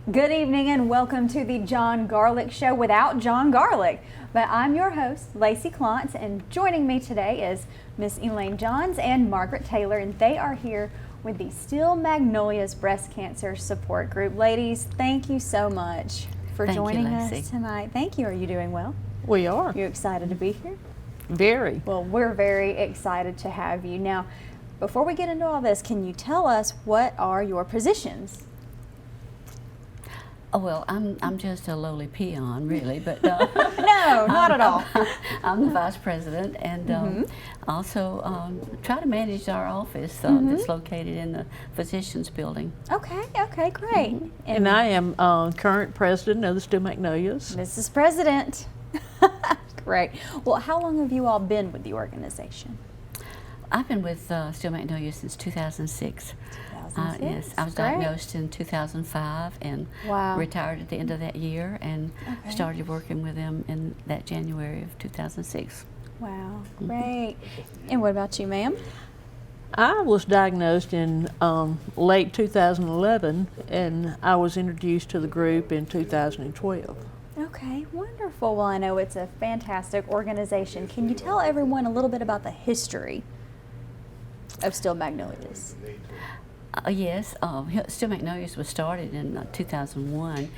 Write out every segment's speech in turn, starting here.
Good evening and welcome to the Jon Garlick Show without Jon Garlick. But I'm your host, Lacie Clonts, and joining me today is Miss Elaine Johns and Margaret Taylor, and they are here with the Steel Magnolias Breast Cancer Support Group. Ladies, thank you so much for joining us tonight. Thank you. Are you doing well? We are. You excited to be here? Very. Well, we're very excited to have you. Now, before we get into all this, can you tell us what are your positions? Oh, well, I'm just a lowly peon, really, but no, not at all. I'm the vice president, and also try to manage our office that's located in the physicians building. Okay, great. And I am current president of the Steel Magnolias. Mrs. President. Great. Well, how long have you all been with the organization? I've been with Steel Magnolias since 2006. Yes, I was Great. diagnosed in 2005 and retired at the end of that year, and started working with them in that January of 2006. Wow, great. And what about you, ma'am? I was diagnosed in late 2011, and I was introduced to the group in 2012. Okay, wonderful. Well, I know it's a fantastic organization. Can you tell everyone a little bit about the history of Steel Magnolias? Yes, Steel Magnolias was started in 2001,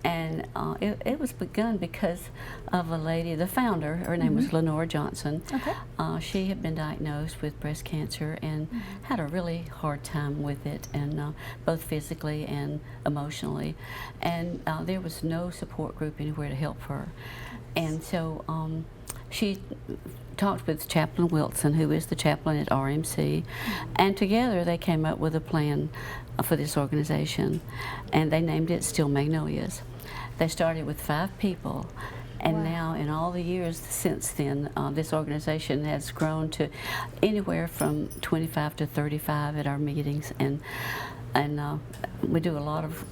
and it was begun because of a lady, the founder. Her name was Lenore Johnson. Okay. She had been diagnosed with breast cancer and had a really hard time with it, and both physically and emotionally. And there was no support group anywhere to help her, and so she talked with Chaplain Wilson, who is the chaplain at RMC, and together they came up with a plan for this organization, and they named it Steel Magnolias. They started with 5 people, and now in all the years since then, this organization has grown to anywhere from 25 to 35 at our meetings, and we do a lot of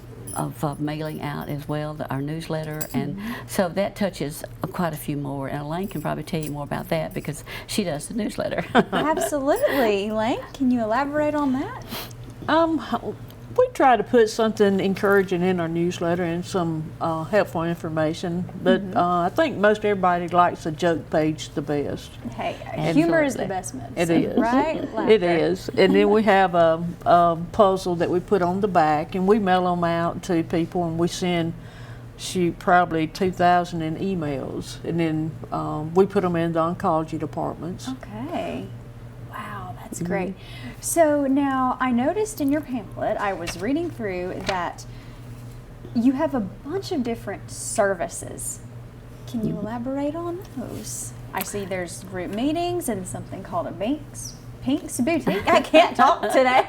mailing out as well, our newsletter, and so that touches quite a few more, and Elaine can probably tell you more about that because she does the newsletter. Absolutely. Elaine, can you elaborate on that? We try to put something encouraging in our newsletter and some helpful information, but I think most everybody likes the joke page the best. Hey, humor is the best medicine. It is. Right? It is. And then we have a puzzle that we put on the back, and we mail them out to people, and we send probably 2,000 in emails, and then we put them in the oncology departments. Okay. Wow, that's great. So now I noticed in your pamphlet, I was reading through that you have a bunch of different services. Can you elaborate on those? I see there's group meetings and something called a Pink's Boutique. I can't talk today.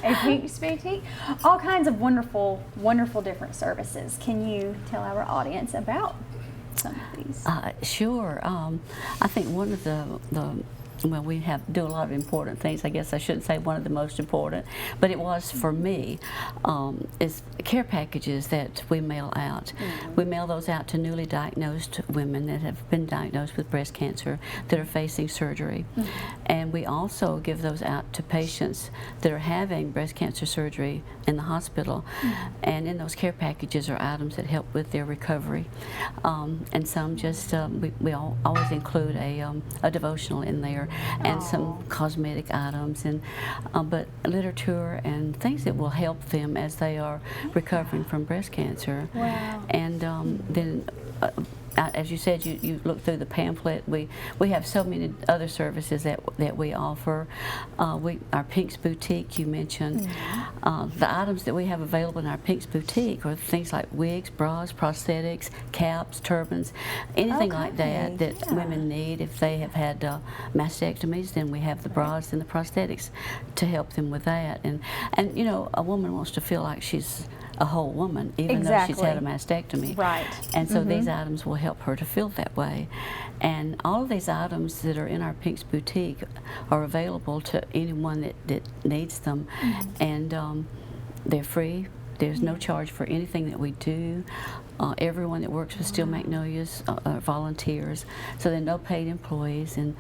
A Pink's Boutique. All kinds of wonderful, wonderful different services. Can you tell our audience about some of these? Sure. I think one of well, we do a lot of important things. I guess I shouldn't say one of the most important, but it was for me, is care packages that we mail out. We mail those out to newly diagnosed women that have been diagnosed with breast cancer that are facing surgery. And we also give those out to patients that are having breast cancer surgery in the hospital. And in those care packages are items that help with their recovery. And some just, we always include a devotional in there, and some cosmetic items, and but literature and things that will help them as they are recovering from breast cancer. Wow. And then as you said, you look through the pamphlet. We have so many other services that we offer. Our Pink's Boutique, you mentioned. The items that we have available in our Pink's Boutique are things like wigs, bras, prosthetics, caps, turbans, anything like that women need. If they have had mastectomies, then we have the bras and the prosthetics to help them with that. And you know, a woman wants to feel like she's a whole woman, even though she's had a mastectomy. Right. And so these items will help her to feel that way. And all of these items that are in our Pink's Boutique are available to anyone that needs them. And they're free There's no charge for anything that we do. Everyone that works with Steel Magnolias are volunteers, so there are no paid employees, and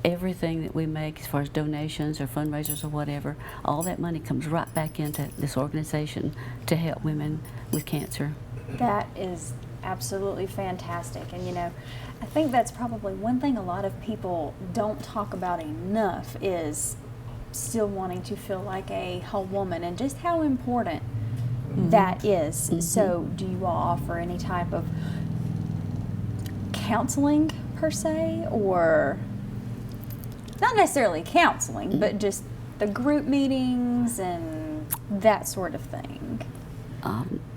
everything that we make as far as donations or fundraisers or whatever, all that money comes right back into this organization to help women with cancer. That is absolutely fantastic. And you know, I think that's probably one thing a lot of people don't talk about enough is still wanting to feel like a whole woman, and just how important that is. So do you all offer any type of counseling per se, or not necessarily counseling, but just the group meetings and that sort of thing?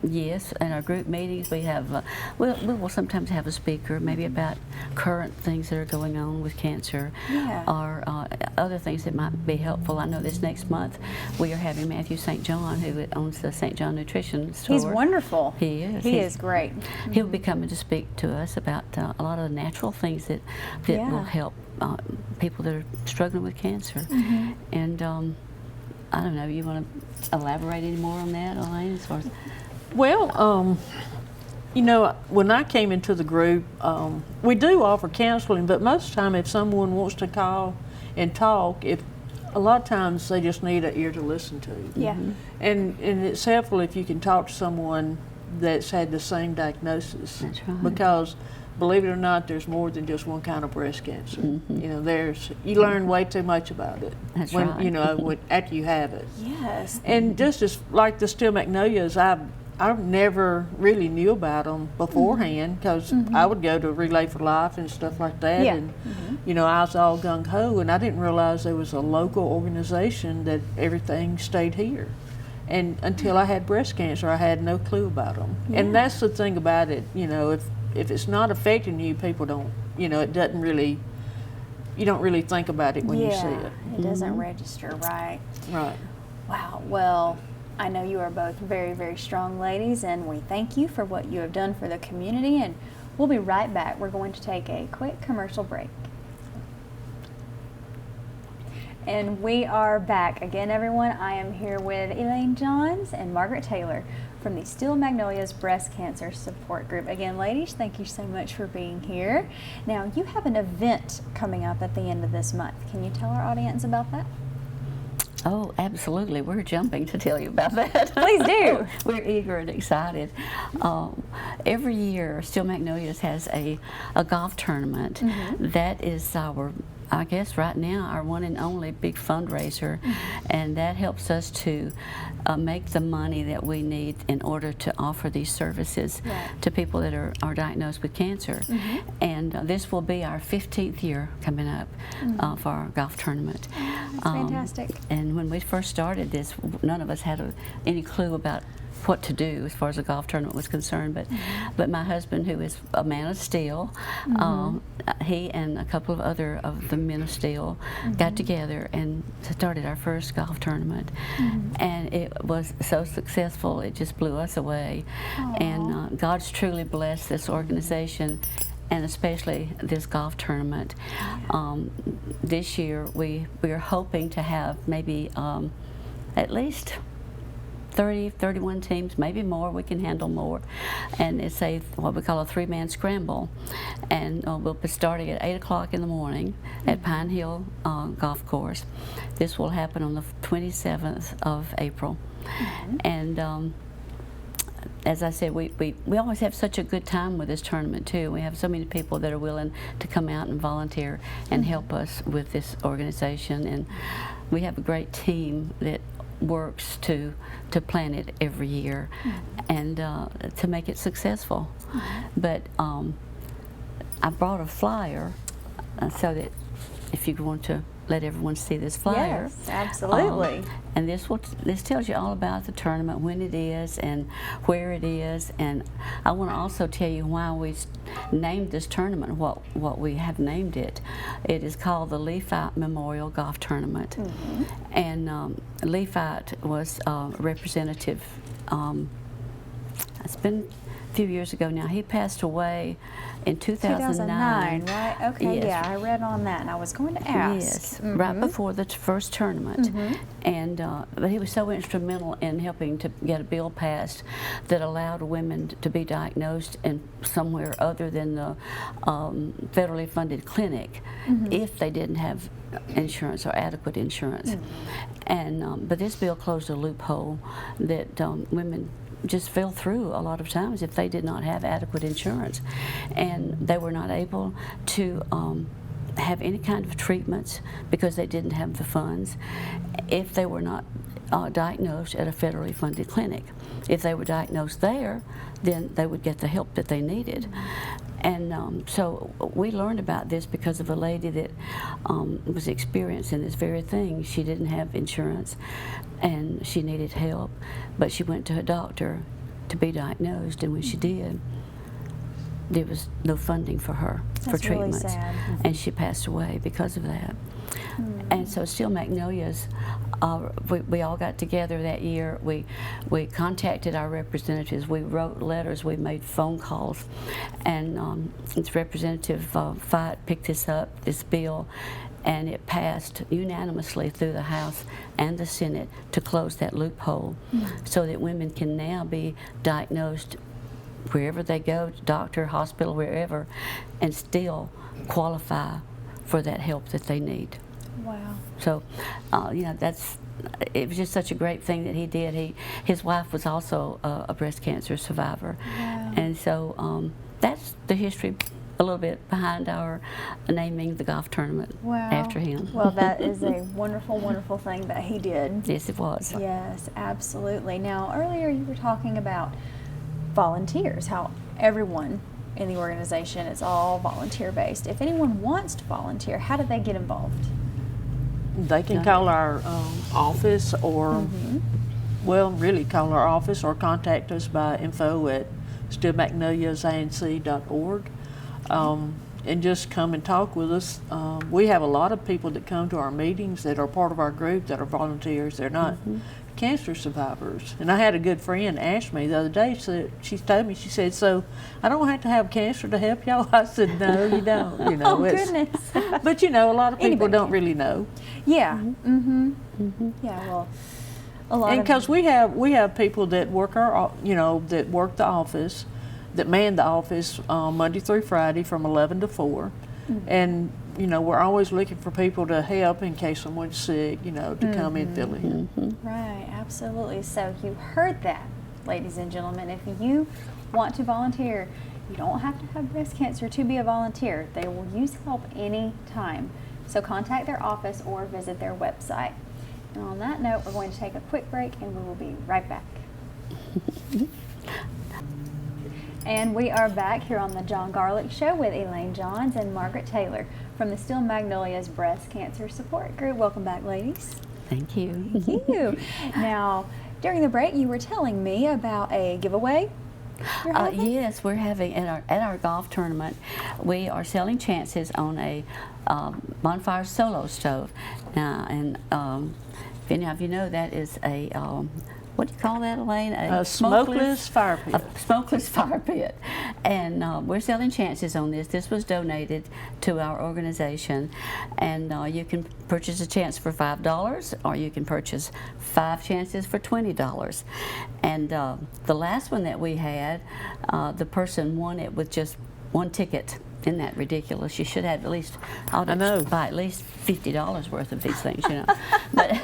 Yes, in our group meetings we have, we will sometimes have a speaker, maybe about current things that are going on with cancer, or other things that might be helpful. I know this next month we are having Matthew St. John, who owns the St. John Nutrition Store. He's wonderful. He is. He is great. He'll be coming to speak to us about a lot of the natural things that will help people that are struggling with cancer. And I don't know, you want to elaborate any more on that, Elaine, as far as... Well, you know, when I came into the group, we do offer counseling, but most of the time if someone wants to call and talk, a lot of times they just need an ear to listen to. And it's helpful if you can talk to someone that's had the same diagnosis. That's right. Because believe it or not, there's more than just one kind of breast cancer. You know, you learn way too much about it. That's when, right. You know, after you have it. Yes. And just as like the Steel Magnolias, I never really knew about them beforehand, because I would go to Relay for Life and stuff like that, and you know, I was all gung ho, and I didn't realize there was a local organization that everything stayed here. And until I had breast cancer, I had no clue about them. And that's the thing about it, you know, if it's not affecting you, people don't, you know, it doesn't really, you don't really think about it when you see it. It doesn't register, right? Right. Wow. Well, I know you are both very, very strong ladies, and we thank you for what you have done for the community, and we'll be right back. We're going to take a quick commercial break. And we are back again, everyone. I am here with Elaine Johns and Margaret Taylor from the Steel Magnolias Breast Cancer Support Group. Again, ladies, thank you so much for being here. Now, you have an event coming up at the end of this month. Can you tell our audience about that? Oh, absolutely. We're jumping to tell you about that. Please do. We're eager and excited. Every year, Steel Magnolias has a golf tournament. That is our, I guess right now, our one and only big fundraiser, and that helps us to make the money that we need in order to offer these services to people that are diagnosed with cancer. And this will be our 15th year coming up for our golf tournament. That's fantastic. And when we first started this, none of us had any clue about what to do as far as the golf tournament was concerned, but my husband, who is a man of steel, he and a couple of other of the men of steel got together and started our first golf tournament, and it was so successful it just blew us away. And God's truly blessed this organization, and especially this golf tournament. This year we are hoping to have maybe at least 30, 31 teams, maybe more. We can handle more. And it's what we call a three-man scramble. And we'll be starting at 8 o'clock in the morning at Pine Hill Golf Course. This will happen on the 27th of April. And as I said, we always have such a good time with this tournament too. We have so many people that are willing to come out and volunteer and help us with this organization. And we have a great team that works to plan it every year and to make it successful. But I brought a flyer so that if you want to let everyone see this flyer. Yes, absolutely. And this tells you all about the tournament, when it is and where it is. And I want to also tell you why we named this tournament what we have named it. It is called the Lacie Memorial Golf Tournament. And Lacie was a representative it's been a few years ago now. He passed away in 2009. 2009, right? Okay, Yes. yeah, I read on that, and I was going to ask. Yes, right before the first tournament. And but he was so instrumental in helping to get a bill passed that allowed women to be diagnosed in somewhere other than the federally funded clinic if they didn't have insurance or adequate insurance. And but this bill closed a loophole that women just fell through a lot of times if they did not have adequate insurance, and they were not able to have any kind of treatments because they didn't have the funds if they were not diagnosed at a federally funded clinic. If they were diagnosed there, then they would get the help that they needed. And so we learned about this because of a lady that was experiencing this very thing. She didn't have insurance and she needed help, but she went to a doctor to be diagnosed, and when she did, there was no funding for her for treatments. Really sad. And she passed away because of that. And so Steel Magnolias, we all got together that year. We contacted our representatives. We wrote letters. We made phone calls. And its Representative Fight picked this bill, and it passed unanimously through the House and the Senate to close that loophole so that women can now be diagnosed wherever they go, doctor, hospital, wherever, and still qualify for that help that they need. Wow. So, you know, it was just such a great thing that he did. His wife was also a breast cancer survivor. Wow. And so that's the history a little bit behind our naming the golf tournament after him. Well, that is a wonderful, wonderful thing that he did. Yes, it was. Yes, absolutely. Now, earlier you were talking about volunteers, how everyone in the organization is all volunteer-based. If anyone wants to volunteer, how do they get involved? They can call our office or, well, really call our office or contact us by info@steelmagnoliasinc.org and just come and talk with us. We have a lot of people that come to our meetings that are part of our group that are volunteers. They're not cancer survivors. And I had a good friend ask me the other day, she told me, she said, "So I don't have to have cancer to help y'all?" I said, "No, you don't." You know, Oh, goodness. But you know, a lot of people Anybody don't can. really know. Yeah. Yeah, well, a lot And of... because we have people that work that work the office, that man the office Monday through Friday from 11 to 4, and you know, we're always looking for people to help in case someone's sick, you know, to come and fill in. Right, absolutely. So you heard that, ladies and gentlemen. If you want to volunteer, you don't have to have breast cancer to be a volunteer. They will use help any time. So contact their office or visit their website. And on that note, we're going to take a quick break and we will be right back. And we are back here on the Jon Garlick Show with Elaine Johns and Margaret Taylor from the Steel Magnolias Breast Cancer Support Group. Welcome back, ladies. Thank you. Thank you. Now, during the break, you were telling me about a giveaway you're having? Yes, we're having at our golf tournament. We are selling chances on a bonfire solo stove. Now, and if any of you know, that is a what do you call that, Elaine? A smokeless fire pit. A smokeless fire pit. And we're selling chances on this. This was donated to our organization. And you can purchase a chance for $5, or you can purchase 5 chances for $20. And the last one that we had, the person won it with just 1 ticket. Isn't that ridiculous? You should have at least, buy at least $50 worth of these things, you know. But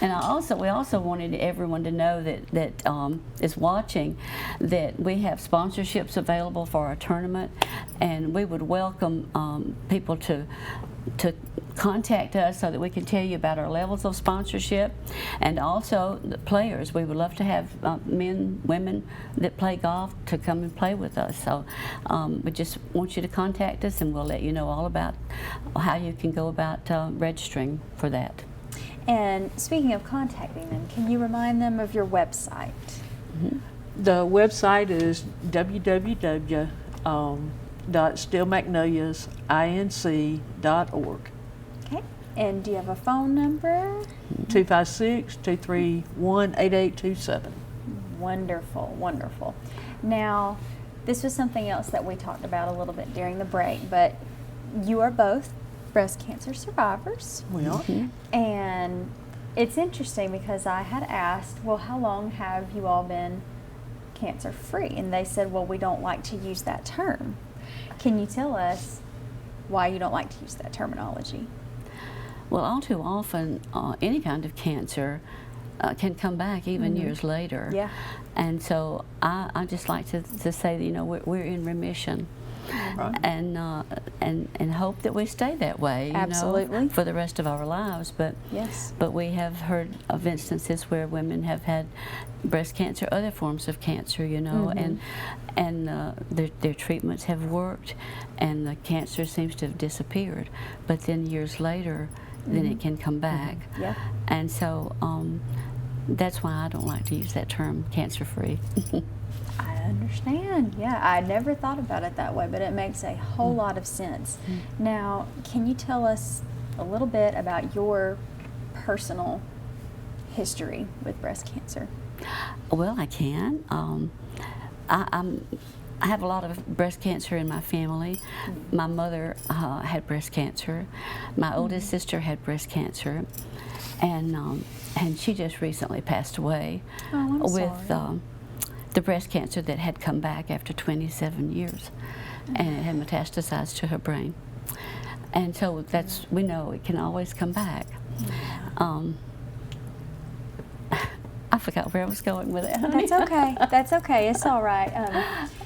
and we also wanted everyone to know that is watching that we have sponsorships available for our tournament, and we would welcome people to contact us so that we can tell you about our levels of sponsorship, and also the players. We would love to have men, women that play golf to come and play with us. So we just want you to contact us, and we'll let you know all about how you can go about registering for that. And speaking of contacting them, can you remind them of your website? The website is www.steelmagnoliasinc.org. Okay. And do you have a phone number? 256-231-8827. Wonderful, wonderful. Now, this was something else that we talked about a little bit during the break, but you are both breast cancer survivors. We are. And it's interesting because I had asked, well, how long have you all been cancer free? And they said, well, we don't like to use that term. Can you tell us why you don't like to use that terminology? Well, all too often, any kind of cancer can come back even years later. Yeah. And so I just like to say that, you know, we're in remission. Right. And hope that we stay that way, you Absolutely. know, for the rest of our lives. But Yes. but we have heard of instances where women have had breast cancer, other forms of cancer, you know, and their treatments have worked, and the cancer seems to have disappeared. But then years later, then it can come back. Yeah. And so that's why I don't like to use that term, cancer-free. I understand. Yeah, I never thought about it that way, but it makes a whole lot of sense. Now, can you tell us a little bit about your personal history with breast cancer? Well, I can. I have a lot of breast cancer in my family. My mother had breast cancer. My oldest sister had breast cancer, and she just recently passed away with the breast cancer that had come back after 27 years, and it had metastasized to her brain. And so we know it can always come back. I forgot where I was going with it. That's okay. That's okay. It's all right.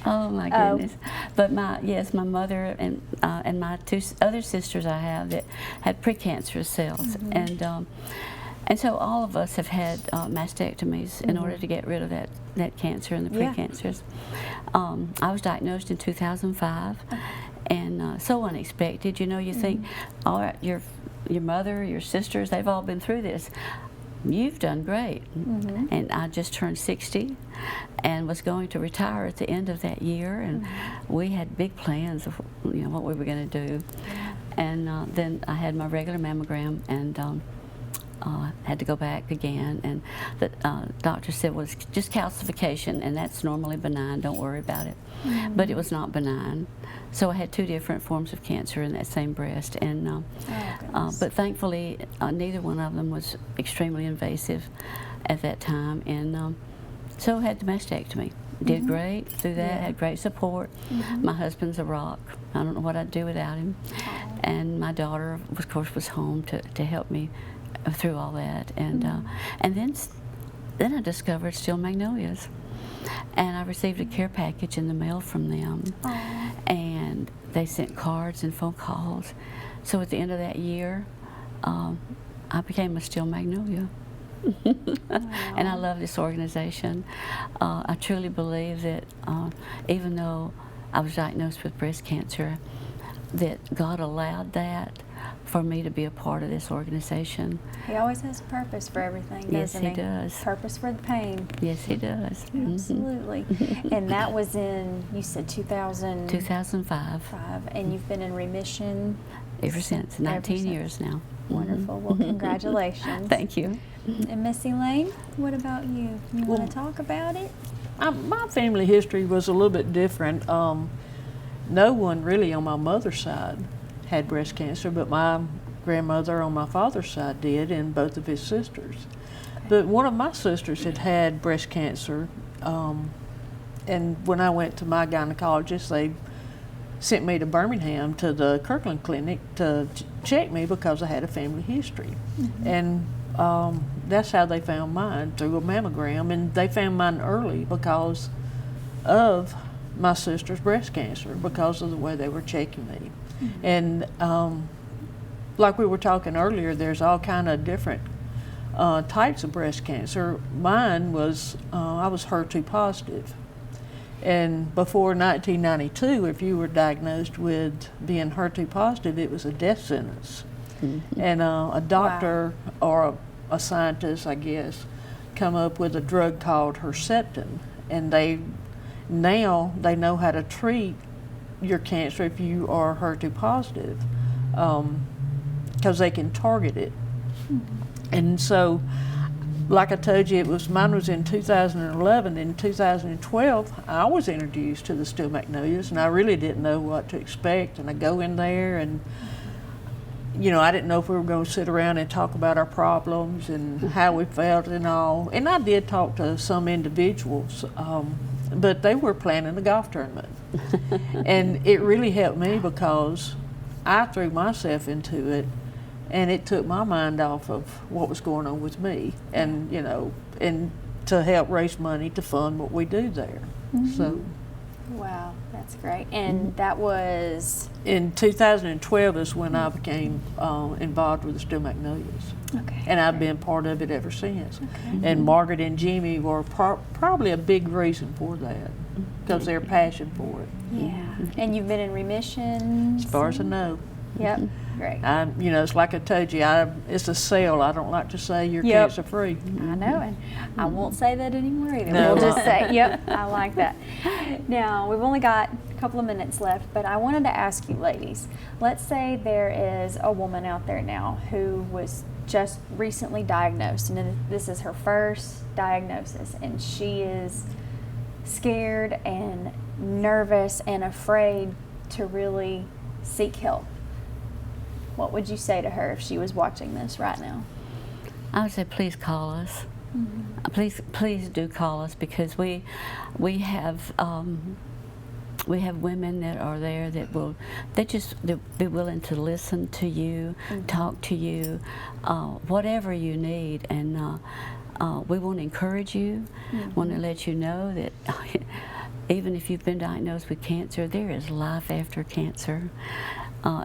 Oh my goodness! But my mother and my two other sisters I have that had precancerous cells, and so all of us have had mastectomies in order to get rid of that cancer and the precancers. I was diagnosed in 2005, and so unexpected. You know, you think, all right, your mother, your sisters, they've all been through this. You've done great. And I just turned 60 and was going to retire at the end of that year, and we had big plans of what we were going to do. And then I had my regular mammogram and had to go back again, and the doctor said, well, it's just calcification, and that's normally benign, don't worry about it. But it was not benign. So I had 2 different forms of cancer in that same breast, and but thankfully neither one of them was extremely invasive at that time, and so I had the mastectomy. Did great through that, had great support. My husband's a rock. I don't know what I'd do without him. And my daughter, of course, was home to help me through all that, and then I discovered Steel Magnolias, and I received a care package in the mail from them, and they sent cards and phone calls. So at the end of that year, I became a Steel Magnolia. And I love this organization. I truly believe that even though I was diagnosed with breast cancer, that God allowed that for me to be a part of this organization. He always has a purpose for everything, doesn't Yes, he? he does. Purpose for the pain. Yes, he does. Absolutely. And that was in, you said 2005. 2005. And you've been in remission? Ever since, 19 years now. Wonderful. Well, congratulations. Thank you. And Miss Elaine, what about you? You want to talk about it? My family history was a little bit different. No one really on my mother's side had breast cancer, but my grandmother on my father's side did, and both of his sisters. But one of my sisters had breast cancer, and when I went to my gynecologist, they sent me to Birmingham to the Kirkland Clinic to check me because I had a family history. And that's how they found mine, through a mammogram, and they found mine early because of my sister's breast cancer, because of the way they were checking me. And like we were talking earlier, there's all kind of different types of breast cancer. Mine was, I was HER2 positive. And before 1992, if you were diagnosed with being HER2 positive, it was a death sentence. And a doctor or a scientist, I guess, come up with a drug called Herceptin, and now they know how to treat your cancer if you are HER2 positive, because they can target it. And so like I told you, mine was in 2011. In 2012, I was introduced to the Steel Magnolias, and I really didn't know what to expect. And I go in there, and you know, I didn't know if we were going to sit around and talk about our problems and how we felt and all. And I did talk to some individuals, but they were planning a golf tournament, and it really helped me because I threw myself into it. And it took my mind off of what was going on with me, and you know, and to help raise money to fund what we do there. So, wow, that's great. And that was in 2012 is when I became involved with the Steel Magnolias, okay. and I've been part of it ever since. And Margaret and Jimmy were probably a big reason for that because their passion for it. Yeah, and you've been in remission As far as I know. Yep, great. You know, it's like I told you, it's a sale. I don't like to say you're cancer free. I know, and I won't say that anymore either. No. We'll just say, yep, I like that. Now, we've only got a couple of minutes left, but I wanted to ask you ladies, let's say there is a woman out there now who was just recently diagnosed, and this is her first diagnosis, and she is scared and nervous and afraid to really seek help. What would you say to her if she was watching this right now? I would say, please call us. Please do call us, because we have women that are there that will they'll be willing to listen to you, talk to you, whatever you need, and we want to encourage you. Want to let you know that even if you've been diagnosed with cancer, there is life after cancer.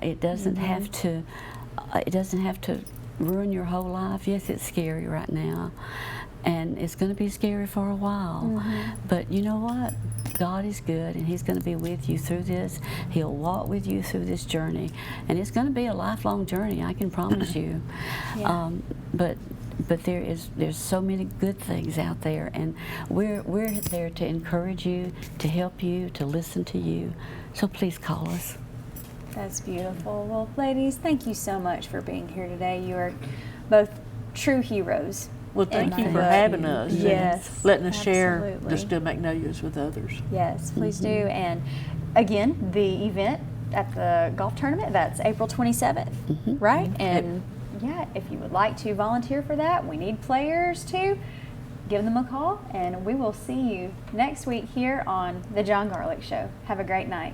It doesn't have to. It doesn't have to ruin your whole life. Yes, it's scary right now, and it's going to be scary for a while. But you know what? God is good, and He's going to be with you through this. He'll walk with you through this journey, and it's going to be a lifelong journey. I can promise you. Yeah. But there's so many good things out there, and we're there to encourage you, to help you, to listen to you. So please call us. That's beautiful. Well, ladies, thank you so much for being here today. You are both true heroes. Well, thank you my for book. having us. and Yes, letting us share absolutely. the Steel Magnolias with others. Yes, please do. And again, the event at the golf tournament, that's April 27th, right? And yeah, if you would like to volunteer for that, we need players too. Give them a call, and we will see you next week here on The Jon Garlick Show. Have a great night.